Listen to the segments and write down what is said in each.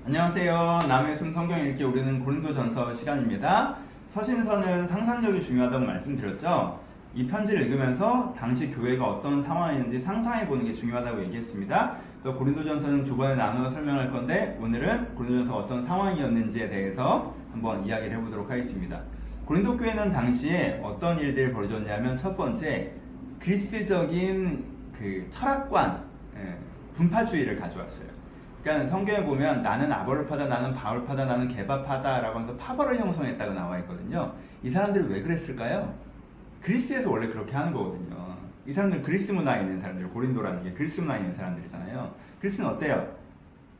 안녕하세요. 남의 숨 성경 읽기 우리는 고린도전서 시간입니다. 서신서는 상상력이 중요하다고 말씀드렸죠. 이 편지를 읽으면서 당시 교회가 어떤 상황이었는지 상상해보는 게 중요하다고 얘기했습니다. 그래서 고린도전서는 두 번에 나누어 설명할 건데 오늘은 고린도전서가 어떤 상황이었는지에 대해서 한번 이야기를 해보도록 하겠습니다. 고린도 교회는 당시에 어떤 일들이 벌어졌냐면 첫 번째, 그리스적인 그 철학관, 분파주의를 가져왔어요. 그러니까 성경에 보면 나는 아볼로파다, 나는 바울파다, 나는 게바파다 라고 하면서 파벌을 형성했다고 나와 있거든요. 이 사람들이 왜 그랬을까요? 그리스에서 원래 그렇게 하는 거거든요. 이 사람들은 그리스 문화에 있는 사람들, 고린도라는 게 그리스 문화에 있는 사람들이잖아요. 그리스는 어때요?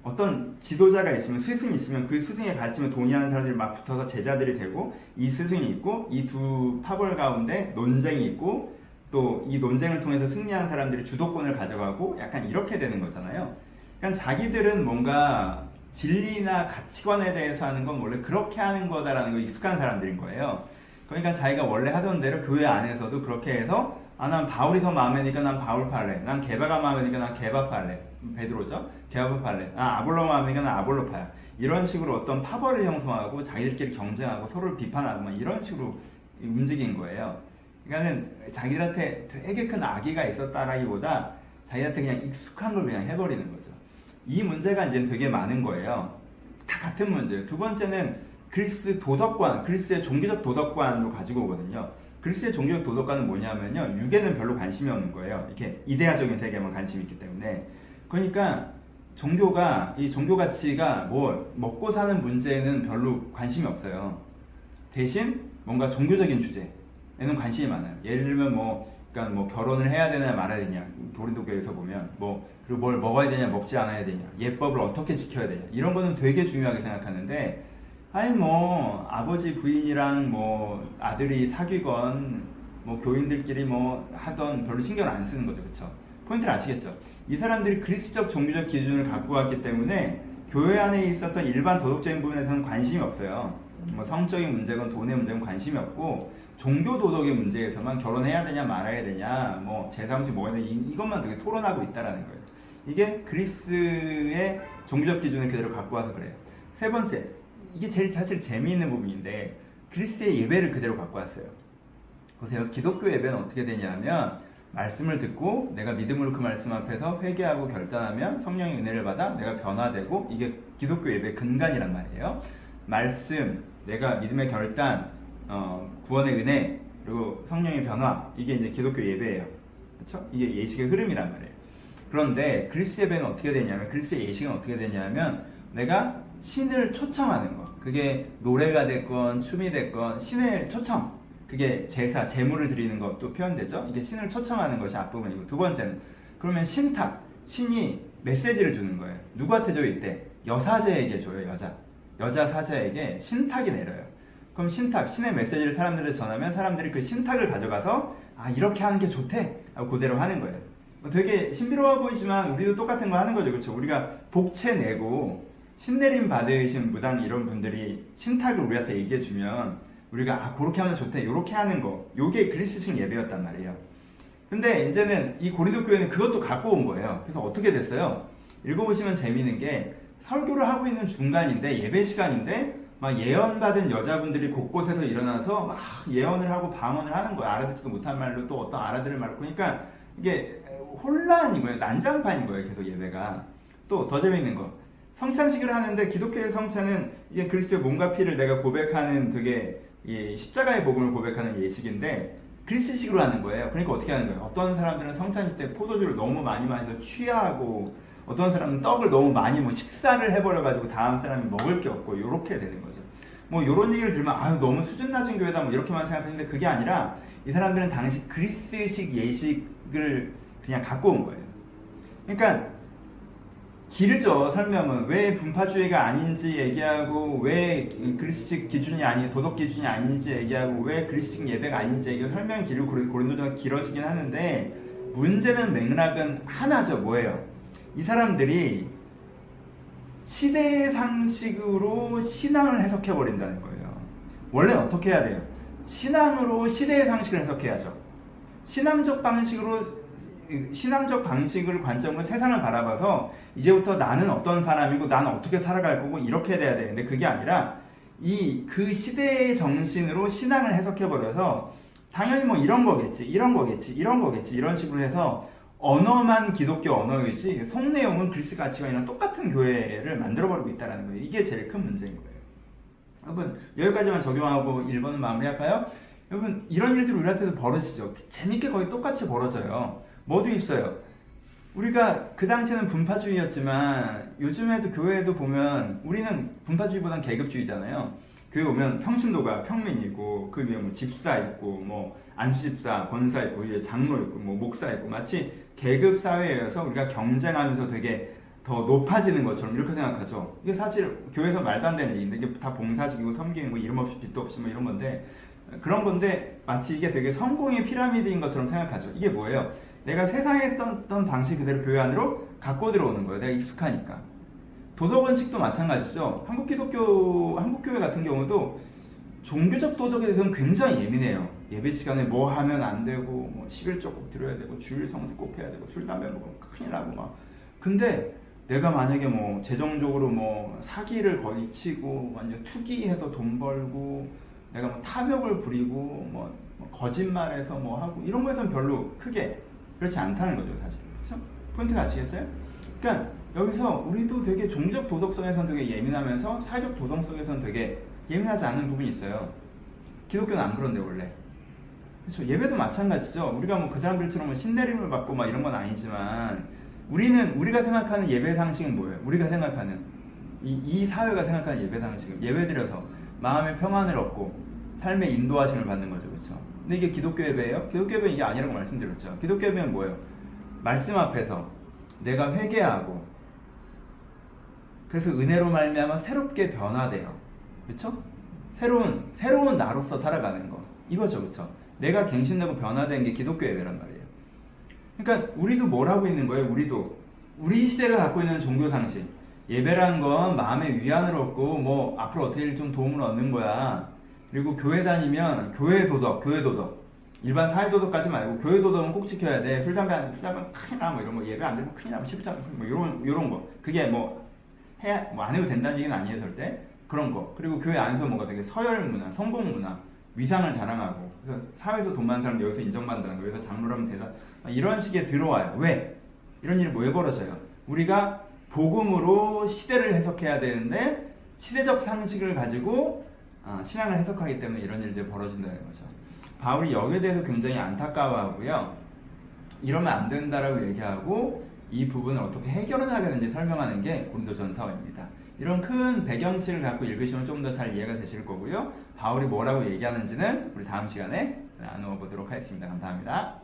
어떤 지도자가 있으면, 스승이 있으면 그 스승의 가르침에 동의하는 사람들이 막 붙어서 제자들이 되고, 이 스승이 있고 이 두 파벌 가운데 논쟁이 있고, 또 이 논쟁을 통해서 승리한 사람들이 주도권을 가져가고 약간 이렇게 되는 거잖아요. 그러니까 자기들은 뭔가 진리나 가치관에 대해서 하는 건 원래 그렇게 하는 거다라는 거 익숙한 사람들인 거예요. 그러니까 자기가 원래 하던 대로 교회 안에서도 그렇게 해서 난 바울이 더 마음에 드니까 난 바울 팔래, 난 게바가 마음에 드니까 난 게바 팔래, 베드로죠? 게바 팔래, 아볼로 마음에 드니까 난 아볼로 파야. 이런 식으로 어떤 파벌을 형성하고 자기들끼리 경쟁하고 서로를 비판하고 막 이런 식으로 움직인 거예요. 그러니까는 자기들한테 되게 큰 악의가 있었다라기보다 자기한테 그냥 익숙한 걸 그냥 해버리는 거죠. 이 문제가 이제 되게 많은 거예요. 다 같은 문제예요. 두 번째는 그리스 도덕관, 그리스의 종교적 도덕관도 가지고 오거든요. 그리스의 종교적 도덕관은 뭐냐면요, 육에는 별로 관심이 없는 거예요. 이렇게 이데아적인 세계에만 관심이 있기 때문에. 그러니까 종교가, 이 종교 가치가 뭐 먹고 사는 문제에는 별로 관심이 없어요. 대신 뭔가 종교적인 주제에는 관심이 많아요. 예를 들면 그러니까 결혼을 해야 되냐 말아야 되냐, 고린도교에서 보면 그리고 뭘 먹어야 되냐 먹지 않아야 되냐, 예법을 어떻게 지켜야 되냐, 이런 거는 되게 중요하게 생각하는데, 아버지 부인이랑 아들이 사귀건 교인들끼리 하던 별로 신경 안 쓰는 거죠. 그쵸? 포인트를 아시겠죠? 이 사람들이 그리스적 종교적 기준을 갖고 왔기 때문에 교회 안에 있었던 일반 도덕적인 부분에서는 관심이 없어요. 성적인 문제건 돈의 문제건 관심이 없고, 종교 도덕의 문제에서만 결혼해야 되냐 말아야 되냐, 제사 음식 먹어야 되냐, 이것만 되게 토론하고 있다라는 거예요. 이게 그리스의 종교적 기준을 그대로 갖고 와서 그래요. 세 번째, 이게 제일 사실 재미있는 부분인데, 그리스의 예배를 그대로 갖고 왔어요. 보세요. 기독교 예배는 어떻게 되냐면, 말씀을 듣고 내가 믿음으로 그 말씀 앞에서 회개하고 결단하면 성령의 은혜를 받아 내가 변화되고, 이게 기독교 예배의 근간이란 말이에요. 말씀, 내가 믿음의 결단, 구원의 은혜, 그리고 성령의 변화, 이게 이제 기독교 예배예요. 그렇죠? 이게 예식의 흐름이란 말이에요. 그런데 그리스 예배는 어떻게 되냐면, 그리스의 예식은 어떻게 되냐면, 내가 신을 초청하는 거, 그게 노래가 됐건 춤이 됐건 신을 초청, 그게 제사, 제물을 드리는 것도 표현되죠. 이게 신을 초청하는 것이 앞부분이고, 두 번째는 그러면 신탁, 신이 메시지를 주는 거예요. 누구한테 줘요? 이때 여사제에게 줘요. 여자 사제에게 신탁이 내려요. 그럼 신탁, 신의 메시지를 사람들한테 전하면 사람들이 그 신탁을 가져가서 이렇게 하는 게 좋대 하고 그대로 하는 거예요. 되게 신비로워 보이지만 우리도 똑같은 거 하는 거죠. 그렇죠? 우리가 복채 내고 신내림 받으신 무당 이런 분들이 신탁을 우리한테 얘기해 주면 우리가 그렇게 하면 좋대, 이렇게 하는 거, 요게 그리스식 예배였단 말이에요. 근데 이제는 이 고린도 교회는 그것도 갖고 온 거예요. 그래서 어떻게 됐어요? 읽어보시면 재미있는 게, 설교를 하고 있는 중간인데, 예배 시간인데 막 예언받은 여자분들이 곳곳에서 일어나서 막 예언을 하고 방언을 하는 거예요. 알아듣지도 못한 말로 또 어떤 알아들을 말로. 그러니까 이게 혼란인 거예요. 난장판인 거예요. 계속 예배가. 또 더 재밌는 거, 성찬식을 하는데, 기독교의 성찬은 이게 그리스도의 몸과 피를 내가 고백하는, 되게 십자가의 복음을 고백하는 예식인데 그리스식으로 하는 거예요. 그러니까 어떻게 하는 거예요? 어떤 사람들은 성찬식 때 포도주를 너무 많이 마셔서 취하고, 어떤 사람은 떡을 너무 많이 식사를 해버려가지고 다음 사람이 먹을 게 없고, 요렇게 되는 거죠. 요런 얘기를 들으면 너무 수준 낮은 교회다 이렇게만 생각했는데, 그게 아니라 이 사람들은 당시 그리스식 예식을 그냥 갖고 온 거예요. 그러니까 길죠, 설명은. 왜 분파주의가 아닌지 얘기하고, 왜 그리스식 기준이 아닌, 도덕 기준이 아닌지 얘기하고, 왜 그리스식 예배가 아닌지 얘기하고, 설명이 길고 고린도전서가 길어지긴 하는데, 문제는 맥락은 하나죠. 뭐예요? 이 사람들이 시대의 상식으로 신앙을 해석해버린다는 거예요. 원래는 어떻게 해야 돼요? 신앙으로 시대의 상식을 해석해야죠. 신앙적 방식으로 신앙적 방식을 관점으로 세상을 바라봐서 이제부터 나는 어떤 사람이고 나는 어떻게 살아갈 거고 이렇게 돼야 되는데 그게 아니라 그 시대의 정신으로 신앙을 해석해버려서 당연히 뭐 이런 거겠지 이런 식으로 해서 언어만 기독교 언어이지 속 내용은 그리스 가치관이랑 똑같은 교회를 만들어버리고 있다는 거예요. 이게 제일 큰 문제인 거예요. 여러분 여기까지만 적용하고 1번은 마무리할까요? 여러분 이런 일들이 우리한테도 벌어지죠. 재밌게 거의 똑같이 벌어져요. 뭐도 있어요. 우리가 그 당시에는 분파주의였지만 요즘에도 교회에도 보면 우리는 분파주의보다는 계급주의잖아요. 교회 오면 평신도가 평민이고 그 위에 뭐 집사 있고 뭐 안수집사, 권사 있고 위에 장로 있고 뭐 목사 있고 마치 계급 사회여서 우리가 경쟁하면서 되게 더 높아지는 것처럼 이렇게 생각하죠. 이게 사실 교회에서 말도 안 되는 얘기인데 이게 다 봉사직이고 섬기는 거 이름 없이 빚도 없이 뭐 이런 건데 그런 건데 마치 이게 되게 성공의 피라미드인 것처럼 생각하죠. 이게 뭐예요? 내가 세상에 했던 방식 그대로 교회 안으로 갖고 들어오는 거예요. 내가 익숙하니까. 도덕원칙도 마찬가지죠. 한국교회 같은 경우도 종교적 도덕에 대해서는 굉장히 예민해요. 예배 시간에 뭐 하면 안 되고, 뭐 11조 꼭 드려야 되고, 주일 성수 꼭 해야 되고, 술, 담배 먹으면 큰일 나고 막. 근데 내가 만약에 뭐 재정적으로 뭐 사기를 거의 치고, 완전 투기해서 돈 벌고, 내가 뭐 탐욕을 부리고, 뭐 거짓말해서 뭐 하고, 이런 거에서는 별로 크게 그렇지 않다는 거죠, 사실. 그쵸? 포인트가 아시겠어요? 그러니까 여기서 우리도 되게 종적 도덕성에서는 되게 예민하면서 사회적 도덕성에서는 되게 예민하지 않은 부분이 있어요. 기독교는 안 그런데 원래. 그렇죠. 예배도 마찬가지죠. 우리가 뭐 그 사람들처럼 뭐 신내림을 받고 막 이런 건 아니지만 우리가 생각하는 예배 상식은 뭐예요? 우리가 생각하는 이 사회가 생각하는 예배 상식은 예배드려서 마음의 평안을 얻고 삶의 인도하심을 받는 거죠. 그렇죠? 근데 이게 기독교 예배예요? 기독교 예배는 이게 아니라고 말씀드렸죠. 기독교 예배는 뭐예요? 말씀 앞에서 내가 회개하고 그래서 은혜로 말미암아 새롭게 변화돼요. 그렇죠? 새로운 나로서 살아가는 거 이거죠. 그렇죠? 내가 갱신되고 변화된 게 기독교 예배란 말이에요. 그러니까 우리도 뭘 하고 있는 거예요? 우리 시대가 갖고 있는 종교 상식 예배란 건 마음의 위안을 얻고 뭐 앞으로 어떻게 좀 도움을 얻는 거야. 그리고 교회 다니면 교회 도덕 일반 사회 도덕까지 말고 교회 도덕은 꼭 지켜야 돼. 술 담배 큰일 나 뭐 이런 거 예배 안 되면 큰일 나면 11장 뭐 이런 거 그게 뭐 안 해도 된다는 얘기는 아니에요 절대. 그런 거 그리고 교회 안에서 뭔가 되게 서열 문화, 성공 문화, 위상을 자랑하고 그래서 사회에서 돈 많은 사람 여기서 인정받는다는 거, 여기서 장로라면 대단 이런 식의 들어와요. 왜? 이런 일이 왜 벌어져요? 우리가 복음으로 시대를 해석해야 되는데 시대적 상식을 가지고 신앙을 해석하기 때문에 이런 일들이 벌어진다는 거죠. 바울이 여기에 대해서 굉장히 안타까워하고요. 이러면 안 된다라고 얘기하고 이 부분을 어떻게 해결해 나가는지 설명하는 게 고린도전서입니다. 이런 큰 배경치를 갖고 읽으시면 좀 더 잘 이해가 되실 거고요. 바울이 뭐라고 얘기하는지는 우리 다음 시간에 나누어 보도록 하겠습니다. 감사합니다.